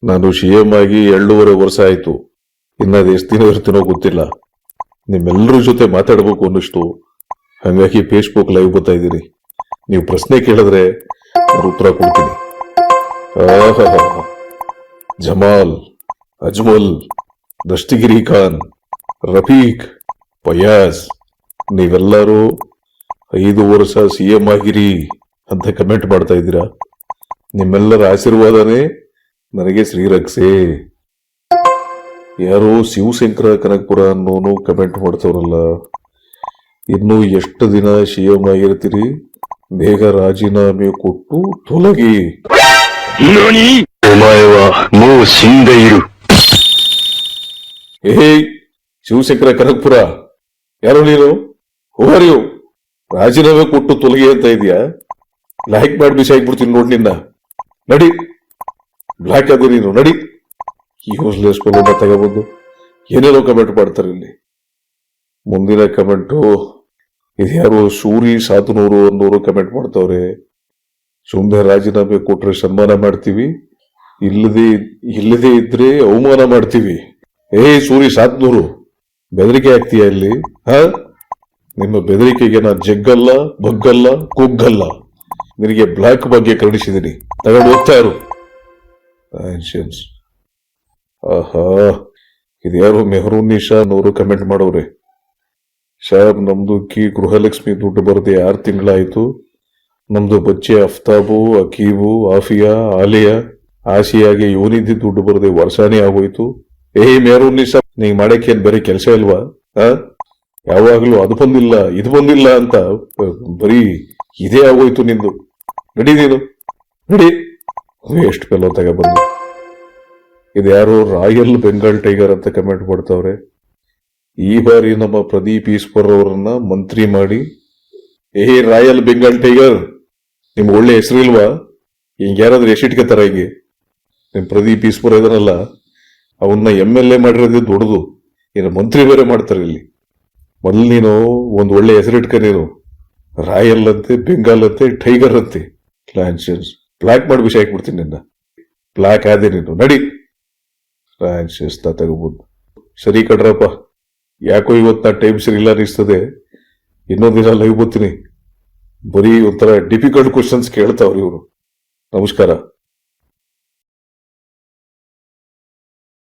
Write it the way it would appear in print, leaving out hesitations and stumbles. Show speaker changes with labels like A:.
A: ನಾನು CM ಆಗಿ 2.5 ವರ್ಷ ಆಯ್ತು. ಇನ್ನದು ಎಷ್ಟು ದಿನ ಇರ್ತೀನೋ ಗೊತ್ತಿಲ್ಲ. ನಿಮ್ಮೆಲ್ಲರ ಜೊತೆ ಮಾತಾಡಬೇಕು ಅನ್ನಿಸ್ತು. ಹಾಗಾಗಿ ಫೇಸ್ಬುಕ್ ಲೈವ್ ಬರ್ತಾ ಇದ್ದೀರಿ. ನೀವು ಪ್ರಶ್ನೆ ಕೇಳಿದ್ರೆ ನಾನು ಉತ್ತರ ಕೊಡ್ತೀನಿ. ಜಮಾಲ್, ಅಜ್ಮಲ್, ದಸ್ತಗಿರಿ ಖಾನ್, ರಫೀಕ್, ಫಯಾಜ್, ನೀವೆಲ್ಲರೂ 5 ವರ್ಷ CM ಆಗಿರಿ ಅಂತ ಕಮೆಂಟ್ ಮಾಡ್ತಾ ಇದ್ದೀರಾ. ನಿಮ್ಮೆಲ್ಲರ ಆಶೀರ್ವಾದನೇ ನನಗೆ ಶ್ರೀರಕ್ಷೆ. ಯಾರೋ ಶಿವಶಂಕರ ಕನಕಪುರ ಅನ್ನೋನು ಕಮೆಂಟ್ ಮಾಡ್ತವ್ರಲ್ಲ, ಇನ್ನು ಎಷ್ಟು ದಿನ CM ಆಗಿರ್ತೀರಿ? ಬೇಗ ರಾಜೀನಾಮೆ ಕೊಟ್ಟು ತೊಲಗಿ. ಏ ಶಿವಶಂಕರ ಕನಕಪುರ, ಯಾರೋ ನೀನು? ಹೋಗಾರಿಯೋ ರಾಜೀನಾಮೆ ಕೊಟ್ಟು ತೊಲಗಿ ಅಂತ ಇದೆಯಾ? ಲೈಕ್ ಮಾಡಿ ಬಿಸಿ ಆಗ್ಬಿಡ್ತೀನಿ ನೋಡಿ ನಿನ್ನ. ನಡಿ, ಬ್ಲಾಕ್ ಆದಿ ನೀನು, ನಡಿ. ಈ ಯೂಸ್ಲೆಸ್ ಫೆಲೋನ ತಗೊಬಂದು ಏನೇನೋ ಕಮೆಂಟ್ ಮಾಡ್ತಾರೆ ಇಲ್ಲಿ. ಮುಂದಿನ ಕಮೆಂಟು ಇದ್ಯಾರು ಸೂರಿ 700 ಅನ್ನೋರು ಕಮೆಂಟ್ ಮಾಡ್ತಾವ್ರೆ. ಸುಮ್ಮನೆ ರಾಜೀನಾಮೆ ಕೊಟ್ರೆ ಸನ್ಮಾನ ಮಾಡ್ತೀವಿ, ಇಲ್ಲದೆ ಇದ್ರೆ ಅವಮಾನ ಮಾಡ್ತೀವಿ. ಸೂರಿ 700 ಬೆದರಿಕೆ ಆಗ್ತೀಯ ಇಲ್ಲಿ? ನಿಮ್ಮ ಬೆದರಿಕೆಗೆ ನಾನು ಜಗ್ಗಲ್ಲ, ಬಗ್ಗಲ್ಲ, ಕುಗ್ಗಲ್ಲ. ನಿನಗೆ ಬ್ಲಾಕ್ ಬಗ್ಗೆ ಕರುಣಿಸಿದ್ದೀನಿ, ತಗೊಂಡು ಹೋಗ್ತಾ ಇರು. ಆಹಾ, ಇದ್ಯಾರು ಮೆಹರೂನ್ ನಿಶಾ ಅನ್ನೋರು ಕಮೆಂಟ್ ಮಾಡೋರೆ. ಸಾಬ್, ನಮ್ದು ಗೃಹಲಕ್ಷ್ಮಿ ದುಡ್ಡು ಬರದೆ 6 ತಿಂಗಳಾಯ್ತು. ನಮ್ದು ಬಚ್ಚೆ ಅಫ್ತಾಬು, ಅಕೀಬು, ಆಫಿಯಾ, ಆಲಿಯಾ, ಆಸಿಯಾಗೆ ಯೋನಿದ್ದಿ ದುಡ್ಡು ಬರದೆ ವರ್ಷಾನೇ ಆಗೋಯ್ತು. ಮೆಹರೂನ್ ನಿಶಾ, ನೀ ಮಾಡಕ್ಕೆ ಏನ್ ಬೇರೆ ಕೆಲಸ ಇಲ್ವಾ? ಯಾವಾಗ್ಲೂ ಅದು ಬಂದಿಲ್ಲ ಇದು ಬಂದಿಲ್ಲ ಅಂತ ಬರೀ ಇದೇ ಆಗೋಯ್ತು ನಿಂದು. ನಡಿ ನೀನು, ನಡಿ. ವೇಸ್ಟ್ ಪೆಲೋ ತಗೊಬಂದು. ಇದ್ಯಾರು ರಾಯಲ್ ಬೆಂಗಾಲ್ ಟೈಗರ್ ಅಂತ ಕಮೆಂಟ್ ಮಾಡ್ತಾವ್ರೆ. ಈ ಬಾರಿ ನಮ್ಮ ಪ್ರದೀಪ್ ಈಶ್ವರ್ ಅವರನ್ನ ಮಂತ್ರಿ ಮಾಡಿ. ರಾಯಲ್ ಬೆಂಗಾಲ್ ಟೈಗರ್, ನಿಮ್ಗೆ ಒಳ್ಳೆ ಹೆಸರು ಇಲ್ವಾ? ಹಿಂಗೆ ಯಾರಾದ್ರೂ ಎಸಿಟ್ಕೋತಾರ? ಹಿಂಗೆ ನಿಮ್ ಪ್ರದೀಪ್ ಈಶ್ವರ್ ಇದನ್ನಲ್ಲ, ಅವನ್ನ MLA ಮಾಡಿರೋದೇ ದೊಡ್ಡದು, ಇನ್ನು ಮಂತ್ರಿ ಬೇರೆ ಮಾಡ್ತಾರೆ ಇಲ್ಲಿ. ಮೊದಲು ನೀನು ಒಂದು ಒಳ್ಳೆ ಹೆಸರಿಟ್ಕ. ನೀನು ರಾಯಲ್ ಅಂತೆ, ಬೆಂಗಾಲ್ ಅಂತೆ, ಟೈಗರ್ ಅಂತೆ. ಫ್ಲಾನ್ಶನ್ಸ್ ಬ್ಲಾಕ್ ಮಾಡಿ ವಿಷಯ ಹಾಕ್ಬಿಡ್ತೀನಿ ನಿನ್ನ. ಬ್ಲಾಕ್ ಆದೆ ನೀನು, ನಡಿ. ಫ್ಲಾನ್ಶನ್ಸ್ ತಗೋಬಹುದು. ಸರಿ ಕಡ್ರಪ್ಪ, ಯಾಕೋ ಇವತ್ತು ಟೈಮ್ ಸರಿ ಇಲ್ಲ ಅನಿಸ್ತದೆ. ಇನ್ನೊಂದು ದಿನ ಲೈವ್ ಬರ್ತೀನಿ. ಬರೀ ಒಂಥರ ಡಿಫಿಕಲ್ಟ್ ಕ್ವಶನ್ಸ್ ಕೇಳ್ತಾವ್ರಿ ಇವರು. ನಮಸ್ಕಾರ.